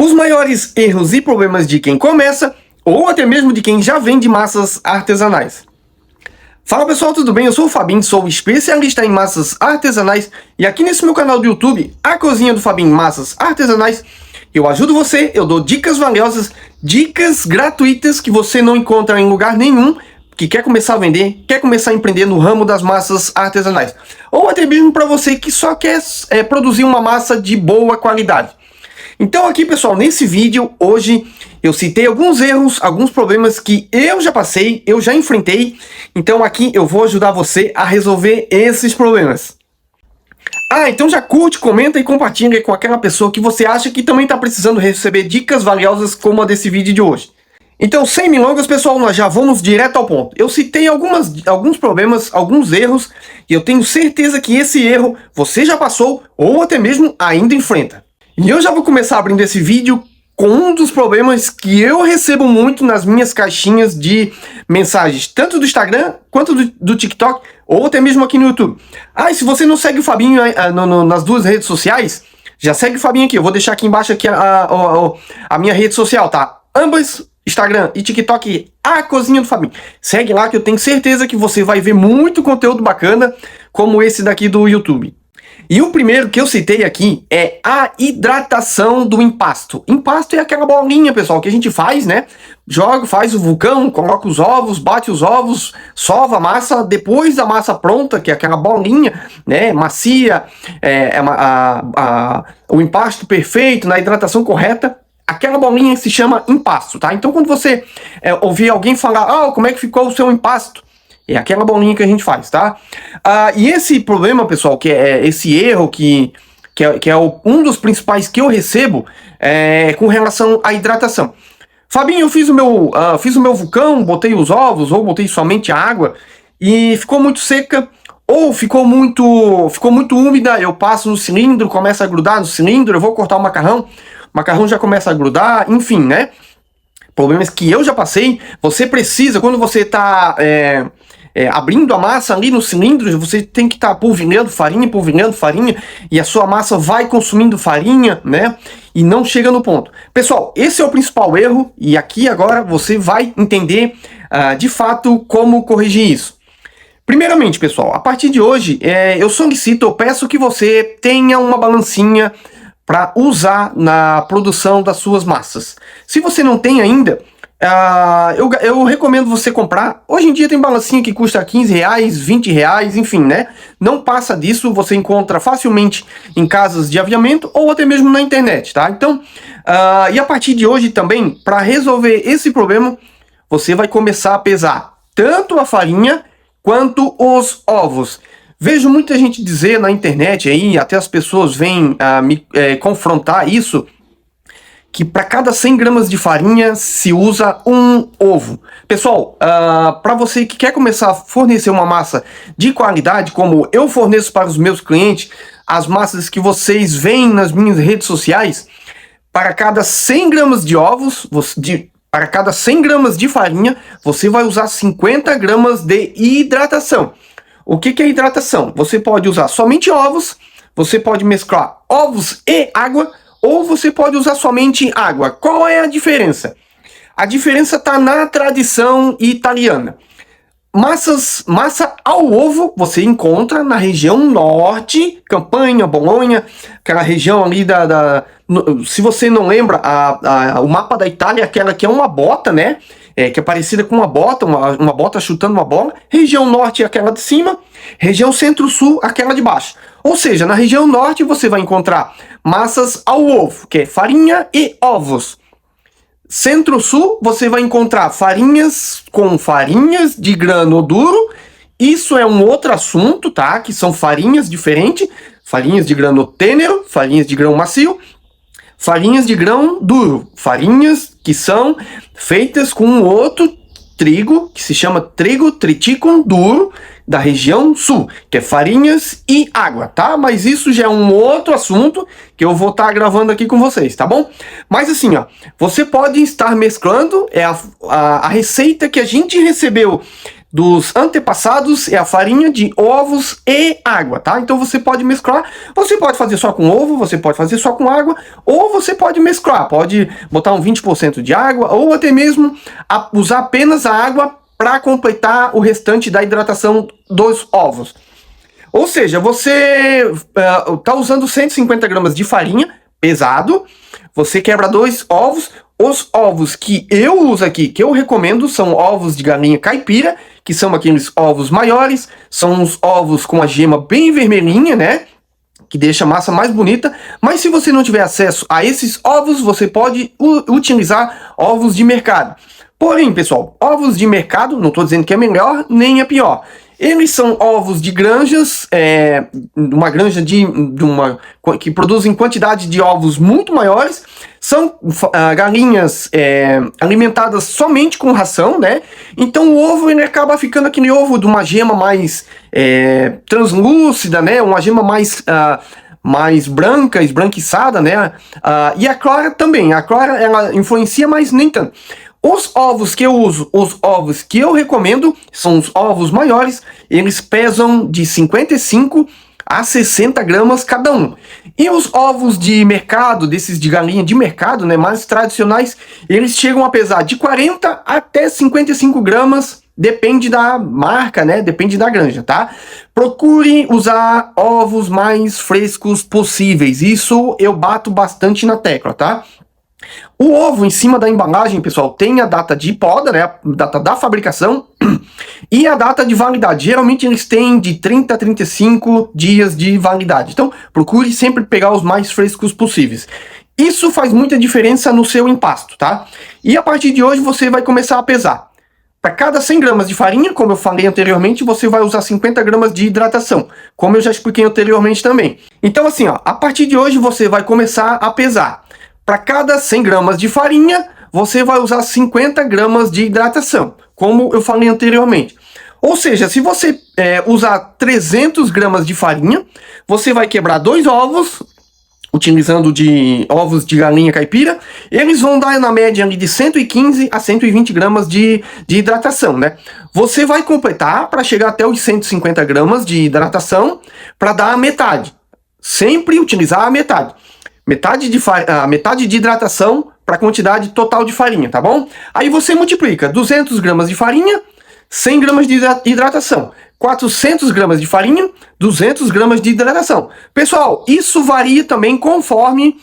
Os maiores erros e problemas de quem começa, ou até mesmo de quem já vende massas artesanais. Fala pessoal, tudo bem? Eu sou o Fabinho, sou especialista em massas artesanais e aqui nesse meu canal do YouTube, a Cozinha do Fabinho Massas Artesanais, eu ajudo você, eu dou dicas valiosas, dicas gratuitas que você não encontra em lugar nenhum, que quer começar a vender, quer começar a empreender no ramo das massas artesanais. Ou até mesmo para você que só quer produzir uma massa de boa qualidade. Então aqui pessoal, nesse vídeo, hoje, eu citei alguns erros, alguns problemas que eu já passei, eu já enfrentei. Então aqui eu vou ajudar você a resolver esses problemas. Então já curte, comenta e compartilha com aquela pessoa que você acha que também está precisando receber dicas valiosas como a desse vídeo de hoje. Então, sem milongas, pessoal, nós já vamos direto ao ponto. Eu citei alguns problemas, alguns erros, e eu tenho certeza que esse erro você já passou ou até mesmo ainda enfrenta. E eu já vou começar abrindo esse vídeo com um dos problemas que eu recebo muito nas minhas caixinhas de mensagens, tanto do Instagram quanto do TikTok, ou até mesmo aqui no YouTube. E se você não segue o Fabinho nas duas redes sociais, já segue o Fabinho aqui. Eu vou deixar aqui embaixo aqui a minha rede social, tá? Ambas, Instagram e TikTok, a Cozinha do Fabinho. Segue lá que eu tenho certeza que você vai ver muito conteúdo bacana, como esse daqui do YouTube. E o primeiro que eu citei aqui é a hidratação do empasto. Empasto é aquela bolinha, pessoal, que a gente faz, né? Faz o vulcão, coloca os ovos, bate os ovos, sova a massa. Depois da massa pronta, que é aquela bolinha, né, macia, o empasto perfeito, na hidratação correta, aquela bolinha se chama empasto, tá? Então quando você ouvir alguém falar, como é que ficou o seu empasto? É aquela bolinha que a gente faz, tá? E esse problema, pessoal, que é esse erro que é um dos principais que eu recebo com relação à hidratação. Fabinho, eu fiz o meu vulcão, botei os ovos, ou botei somente a água, e ficou muito seca, ou ficou muito úmida, eu passo no cilindro, começa a grudar no cilindro, eu vou cortar o macarrão já começa a grudar, enfim, né? Problemas que eu já passei. Você precisa, quando você está abrindo a massa ali no cilindro, você tem que estar polvilhando farinha, e a sua massa vai consumindo farinha, né? E não chega no ponto. Pessoal, esse é o principal erro, e aqui agora você vai entender de fato como corrigir isso. Primeiramente, pessoal, a partir de hoje, eu peço que você tenha uma balancinha para usar na produção das suas massas. Se você não tem ainda, eu recomendo você comprar. Hoje em dia tem balancinha que custa R$15, R$20, enfim, né? Não passa disso, você encontra facilmente em casas de aviamento ou até mesmo na internet, tá? Então, e a partir de hoje também, para resolver esse problema, você vai começar a pesar tanto a farinha quanto os ovos. Vejo muita gente dizer na internet aí, até as pessoas vêm me confrontar isso, que para cada 100 gramas de farinha se usa um ovo. Pessoal, para você que quer começar a fornecer uma massa de qualidade, como eu forneço para os meus clientes, as massas que vocês veem nas minhas redes sociais, para cada 100 gramas de ovos, para cada 100 gramas de farinha, você vai usar 50 gramas de hidratação. O que é hidratação? Você pode usar somente ovos, você pode mesclar ovos e água, ou você pode usar somente água. Qual é a diferença? A diferença está na tradição italiana. Massa ao ovo você encontra na região norte, Campanha, Bolonha, aquela região ali se você não lembra, o mapa da Itália, aquela que é uma bota, né? Que é parecida com uma bota chutando uma bola. Região norte é aquela de cima, região centro-sul aquela de baixo. Ou seja, na região norte você vai encontrar massas ao ovo, que é farinha e ovos. Centro-sul você vai encontrar farinhas de grano duro. Isso é um outro assunto, tá? Que são farinhas diferentes. Farinhas de grano tênero, farinhas de grão macio, farinhas de grão duro, farinhas que são feitas com um outro trigo, que se chama trigo triticum duro, da região sul, que é farinhas e água, tá? Mas isso já é um outro assunto que eu vou estar gravando aqui com vocês, tá bom? Mas assim, você pode estar mesclando, a receita que a gente recebeu dos antepassados é a farinha de ovos e água, tá? Então você pode mesclar, você pode fazer só com ovo, você pode fazer só com água, ou você pode mesclar, pode botar um 20% de água, ou até mesmo usar apenas a água para completar o restante da hidratação dos ovos. Ou seja, você está usando 150 gramas de farinha, pesado, você quebra 2 ovos. Os ovos que eu uso aqui, que eu recomendo, são ovos de galinha caipira, que são aqueles ovos maiores, são os ovos com a gema bem vermelhinha, né? Que deixa a massa mais bonita. Mas se você não tiver acesso a esses ovos, você pode utilizar ovos de mercado. Porém, pessoal, ovos de mercado, não estou dizendo que é melhor nem é pior. Eles são ovos de granjas, uma granja que produzem quantidade de ovos muito maiores. São galinhas alimentadas somente com ração, né? Então o ovo ele acaba ficando aquele ovo de uma gema mais translúcida, né? Uma gema mais branca, esbranquiçada, né? E a clara também. A clara ela influencia, mas nem tanto. Os ovos que eu uso, os ovos que eu recomendo, são os ovos maiores, eles pesam de 55 a 60 gramas cada um. E os ovos de mercado, desses de galinha de mercado, né, mais tradicionais, eles chegam a pesar de 40 até 55 gramas, depende da marca, né, depende da granja, tá? Procure usar ovos mais frescos possíveis, isso eu bato bastante na tecla, tá? O ovo em cima da embalagem, pessoal, tem a data de poda, né, a data da fabricação e a data de validade. Geralmente eles têm de 30 a 35 dias de validade. Então, procure sempre pegar os mais frescos possíveis. Isso faz muita diferença no seu empasto, tá? E a partir de hoje você vai começar a pesar. Para cada 100 gramas de farinha, como eu falei anteriormente, você vai usar 50 gramas de hidratação, como eu já expliquei anteriormente também. Então assim, ó, a partir de hoje você vai começar a pesar. Para cada 100 gramas de farinha, você vai usar 50 gramas de hidratação, como eu falei anteriormente. Ou seja, se você usar 300 gramas de farinha, você vai quebrar 2 ovos, utilizando de ovos de galinha caipira, eles vão dar na média de 115 a 120 gramas de hidratação, né? Você vai completar para chegar até os 150 gramas de hidratação para dar a metade. Sempre utilizar a metade. Metade de hidratação para a quantidade total de farinha, tá bom? Aí você multiplica 200 gramas de farinha, 100 gramas de hidratação. 400 gramas de farinha, 200 gramas de hidratação. Pessoal, isso varia também conforme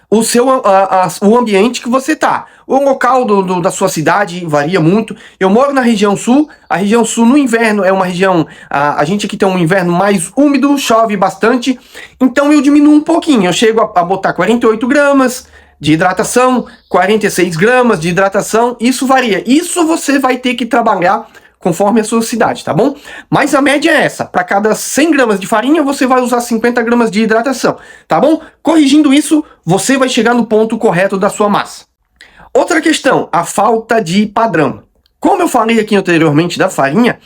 o ambiente que você tá. O local da sua cidade varia muito. Eu moro na região sul. A região sul no inverno é uma região... A gente aqui tem um inverno mais úmido, chove bastante. Então eu diminuo um pouquinho. Eu chego a botar 48 gramas de hidratação, 46 gramas de hidratação. Isso varia. Isso você vai ter que trabalhar conforme a sua cidade, tá bom? Mas a média é essa. Para cada 100 gramas de farinha, você vai usar 50 gramas de hidratação, tá bom? Corrigindo isso, você vai chegar no ponto correto da sua massa. Outra questão, a falta de padrão. Como eu falei aqui anteriormente da farinha,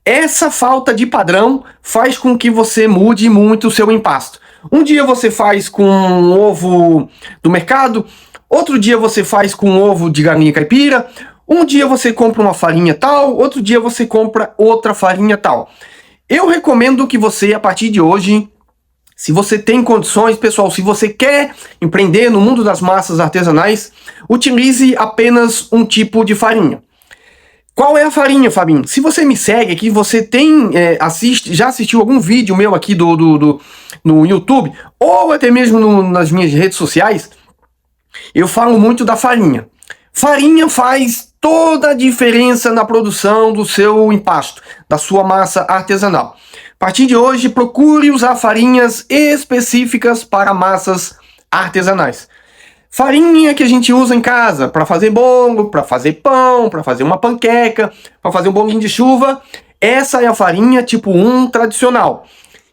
essa falta de padrão faz com que você mude muito o seu empasto. Um dia você faz com um ovo do mercado, outro dia você faz com um ovo de galinha caipira, um dia você compra uma farinha tal, outro dia você compra outra farinha tal. Eu recomendo que você, a partir de hoje, se você tem condições, pessoal, se você quer empreender no mundo das massas artesanais, utilize apenas um tipo de farinha. Qual é a farinha, Fabinho? Se você me segue aqui, você tem já assistiu algum vídeo meu aqui no YouTube, ou até mesmo nas minhas redes sociais, eu falo muito da farinha. Farinha faz toda a diferença na produção do seu empasto, da sua massa artesanal. A partir de hoje, procure usar farinhas específicas para massas artesanais. Farinha que a gente usa em casa para fazer bolo, para fazer pão, para fazer uma panqueca, para fazer um bolinho de chuva. Essa é a farinha tipo 1 tradicional,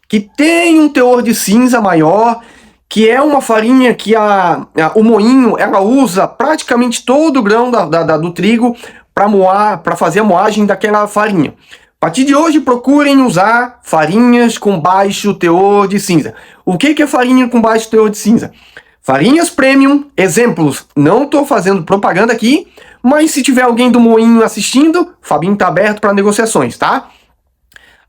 que tem um teor de cinza maior, que é uma farinha que o moinho ela usa praticamente todo o grão do trigo para fazer a moagem daquela farinha. A partir de hoje, procurem usar farinhas com baixo teor de cinza. O que é farinha com baixo teor de cinza? Farinhas premium, exemplos, não estou fazendo propaganda aqui, Mas se tiver alguém do Moinho assistindo, Fabinho tá aberto para negociações, tá?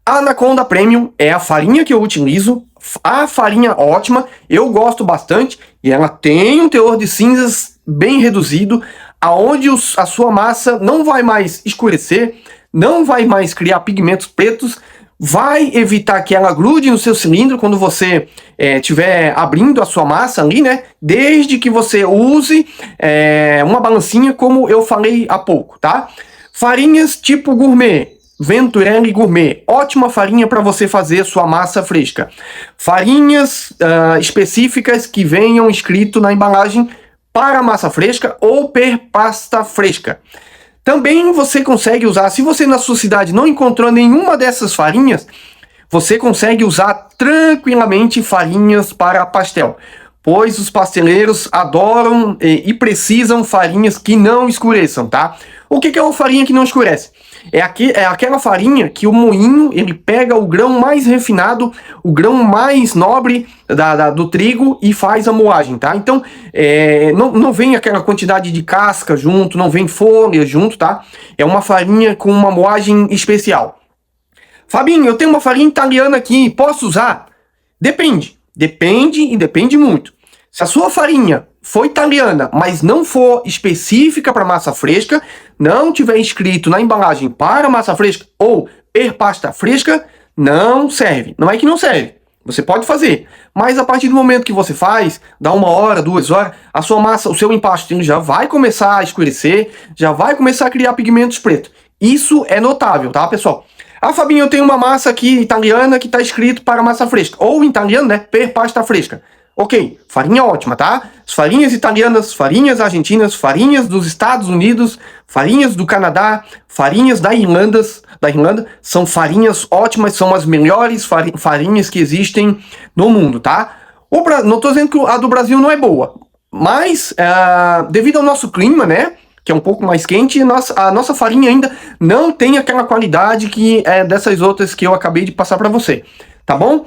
A Anaconda Premium é a farinha que eu utilizo, a farinha ótima, eu gosto bastante, e ela tem um teor de cinzas bem reduzido, aonde a sua massa não vai mais escurecer, não vai mais criar pigmentos pretos, vai evitar que ela grude no seu cilindro quando você estiver abrindo a sua massa ali, né? Desde que você use uma balancinha, como eu falei há pouco, tá? Farinhas tipo gourmet. Venturelli Gourmet, ótima farinha para você fazer sua massa fresca. Farinhas específicas que venham escrito na embalagem para massa fresca ou per pasta fresca. Também você consegue usar, se você na sua cidade não encontrou nenhuma dessas farinhas, você consegue usar tranquilamente farinhas para pastel, pois os pasteleiros adoram e precisam farinhas que não escureçam, tá? O que é uma farinha que não escurece? É aquela farinha que o moinho, ele pega o grão mais refinado, o grão mais nobre do trigo e faz a moagem, tá? Então, não vem aquela quantidade de casca junto, não vem folha junto, tá? É uma farinha com uma moagem especial. Fabinho, eu tenho uma farinha italiana aqui, posso usar? Depende e depende muito. Se a sua farinha for italiana, mas não for específica para massa fresca, não tiver escrito na embalagem para massa fresca ou per pasta fresca, não serve. Não é que não serve. Você pode fazer, mas a partir do momento que você faz, dá 1 hora, 2 horas, a sua massa, o seu empasto já vai começar a escurecer, já vai começar a criar pigmentos pretos. Isso é notável, tá, pessoal? Ah, Fabinho, eu tenho uma massa aqui italiana que está escrito para massa fresca, ou em italiano, né, per pasta fresca. Ok, farinha ótima, tá? As farinhas italianas, farinhas argentinas, farinhas dos Estados Unidos, farinhas do Canadá, farinhas da Irlanda, são farinhas ótimas, são as melhores farinhas que existem no mundo, tá? Não estou dizendo que a do Brasil não é boa, mas devido ao nosso clima, né, que é um pouco mais quente, a nossa farinha ainda não tem aquela qualidade que é dessas outras que eu acabei de passar para você, tá bom?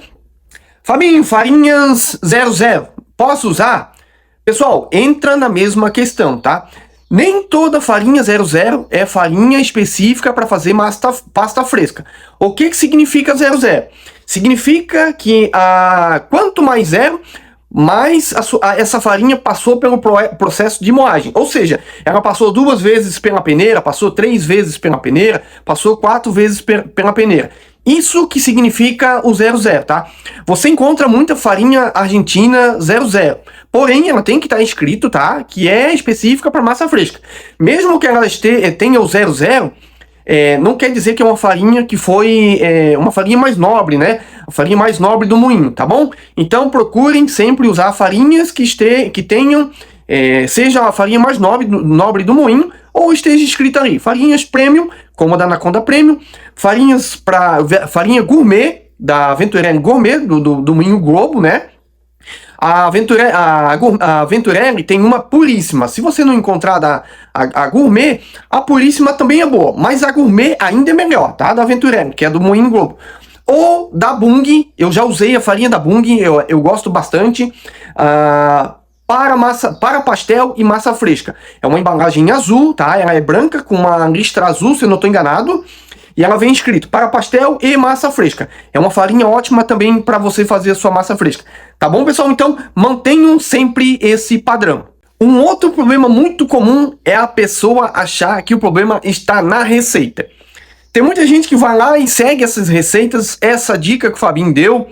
Fabinho, farinhas 00, posso usar? Pessoal, entra na mesma questão, tá? Nem toda farinha 00 é farinha específica para fazer pasta fresca. O que significa 00? Significa que quanto mais zero, mais essa farinha passou pelo processo de moagem. Ou seja, ela passou 2 vezes pela peneira, passou 3 vezes pela peneira, passou 4 vezes pela peneira. Isso que significa o 00, tá? Você encontra muita farinha argentina 00, porém ela tem que estar escrito, tá? Que é específica para massa fresca. Mesmo que ela tenha o 00, não quer dizer que é uma farinha que foi uma farinha mais nobre, né? A farinha mais nobre do moinho, tá bom? Então procurem sempre usar farinhas que tenham, seja a farinha mais nobre do moinho, ou esteja escrita ali, farinhas premium, como a da Anaconda Premium, farinha gourmet, da Venturelli Gourmet, do Moinho Globo, né? A Venturelli tem uma puríssima. Se você não encontrar a Gourmet, a puríssima também é boa, mas a Gourmet ainda é melhor, tá? Da Venturelli, que é do Moinho Globo. Ou da Bunge, eu já usei a farinha da Bunge, eu gosto bastante. Para pastel e massa fresca. É uma embalagem azul, tá? Ela é branca com uma listra azul, se eu não estou enganado. E ela vem escrito para pastel e massa fresca. É uma farinha ótima também para você fazer a sua massa fresca. Tá bom, pessoal? Então, mantenham sempre esse padrão. Um outro problema muito comum é a pessoa achar que o problema está na receita. Tem muita gente que vai lá e segue essas receitas, essa dica que o Fabinho deu,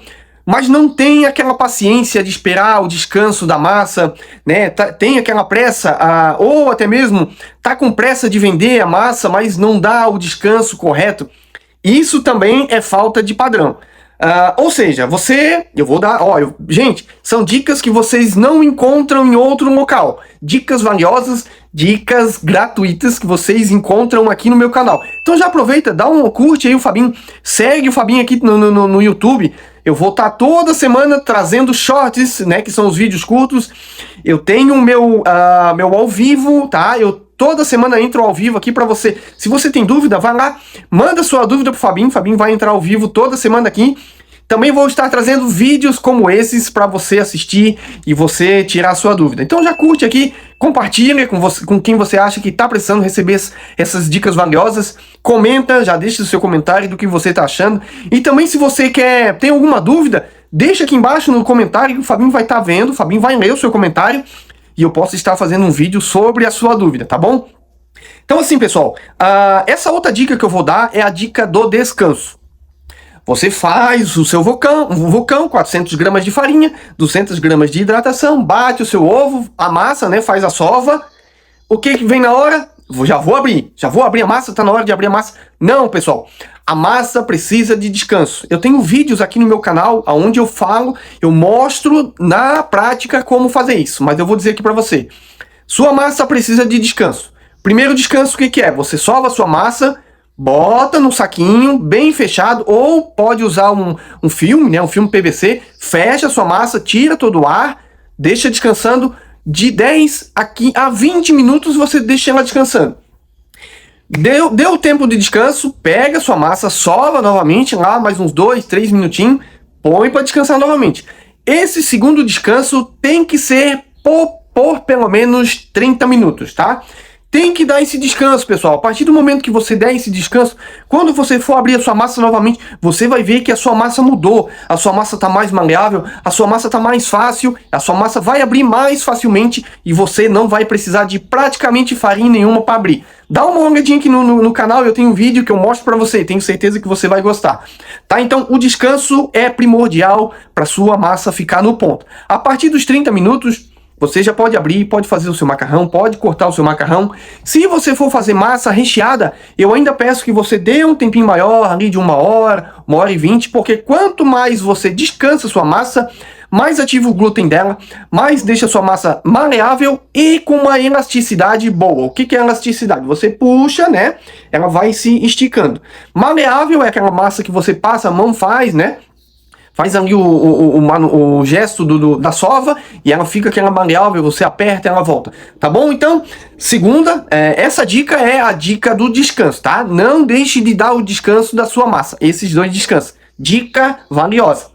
mas não tem aquela paciência de esperar o descanso da massa, né? Tem aquela pressa, ou até mesmo tá com pressa de vender a massa, mas não dá o descanso correto. Isso também é falta de padrão. Ou seja, eu vou dar, gente, são dicas que vocês não encontram em outro local. Dicas valiosas, dicas gratuitas que vocês encontram aqui no meu canal. Então já aproveita, dá um curte aí o Fabinho, segue o Fabinho aqui no YouTube. Eu vou estar toda semana trazendo shorts, né, que são os vídeos curtos. Eu tenho o meu ao vivo, tá? Toda semana entro ao vivo aqui para você. Se você tem dúvida, vai lá, manda sua dúvida pro Fabinho. Fabinho vai entrar ao vivo toda semana aqui. também vou estar trazendo vídeos como esses para você assistir e você tirar a sua dúvida. Então já curte aqui, compartilha com quem você acha que está precisando receber essas dicas valiosas. Comenta, já deixa o seu comentário do que você está achando. E também se você tem alguma dúvida, deixa aqui embaixo no comentário que o Fabinho vai estar vendo, o Fabinho vai ler o seu comentário e eu posso estar fazendo um vídeo sobre a sua dúvida, tá bom? Então assim, pessoal, essa outra dica que eu vou dar é a dica do descanso. Você faz o seu vulcão, 400 gramas de farinha, 200 gramas de hidratação, bate o seu ovo, amassa, né, faz a sova. O que vem na hora? Já vou abrir a massa, tá na hora de abrir a massa. Não, pessoal, a massa precisa de descanso. Eu tenho vídeos aqui no meu canal onde eu mostro na prática como fazer isso, mas eu vou dizer aqui para você. Sua massa precisa de descanso. Primeiro descanso, o que é? Você sova a sua massa, bota no saquinho, bem fechado, ou pode usar um filme, né, um filme PVC, fecha a sua massa, tira todo o ar, deixa descansando de 10 a 20 minutos, você deixa ela descansando. Deu o tempo de descanso, pega a sua massa, sova novamente lá, mais uns 2, 3 minutinhos, põe para descansar novamente. Esse segundo descanso tem que ser por pelo menos 30 minutos, tá? Tem que dar esse descanso, pessoal. A partir do momento que você der esse descanso, quando você for abrir a sua massa novamente, você vai ver que a sua massa mudou. A sua massa está mais maleável, a sua massa está mais fácil, a sua massa vai abrir mais facilmente e você não vai precisar de praticamente farinha nenhuma para abrir. Dá uma olhadinha aqui no canal, eu tenho um vídeo que eu mostro para você, tenho certeza que você vai gostar. Tá? Então o descanso é primordial para sua massa ficar no ponto. A partir dos 30 minutos, você já pode abrir, pode fazer o seu macarrão, pode cortar o seu macarrão. Se você for fazer massa recheada, eu ainda peço que você dê um tempinho maior, ali de 1 hora, 1h20, porque quanto mais você descansa a sua massa, mais ativa o glúten dela, mais deixa a sua massa maleável e com uma elasticidade boa. O que é elasticidade? Você puxa, né? Ela vai se esticando. Maleável é aquela massa que você passa a mão, faz, né? Faz ali o gesto da sova e ela fica aquela maleável, você aperta e ela volta. Tá bom? Então, segunda, essa dica é a dica do descanso, tá? Não deixe de dar o descanso da sua massa. Esses dois descansos. Dica valiosa.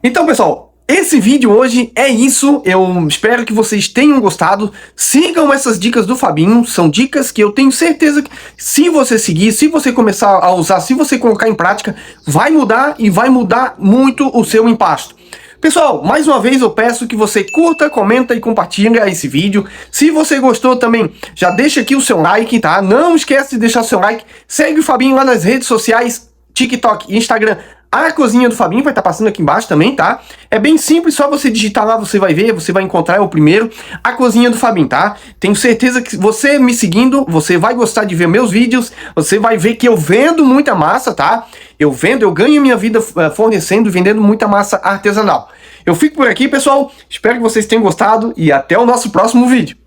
Então, pessoal, esse vídeo hoje é isso. Eu espero que vocês tenham gostado. Sigam essas dicas do Fabinho. São dicas que eu tenho certeza que se você seguir, se você começar a usar, se você colocar em prática, vai mudar e vai mudar muito o seu empasto. Pessoal, mais uma vez eu peço que você curta, comenta e compartilha esse vídeo. Se você gostou também, já deixa aqui o seu like, tá? Não esquece de deixar seu like. Segue o Fabinho lá nas redes sociais, TikTok e Instagram. A cozinha do Fabinho vai estar passando aqui embaixo também, tá? É bem simples, só você digitar lá, você vai ver, você vai encontrar o primeiro, a cozinha do Fabinho, tá? Tenho certeza que você me seguindo, você vai gostar de ver meus vídeos, você vai ver que eu vendo muita massa, tá? Eu ganho minha vida fornecendo e vendendo muita massa artesanal. Eu fico por aqui, pessoal, espero que vocês tenham gostado e até o nosso próximo vídeo.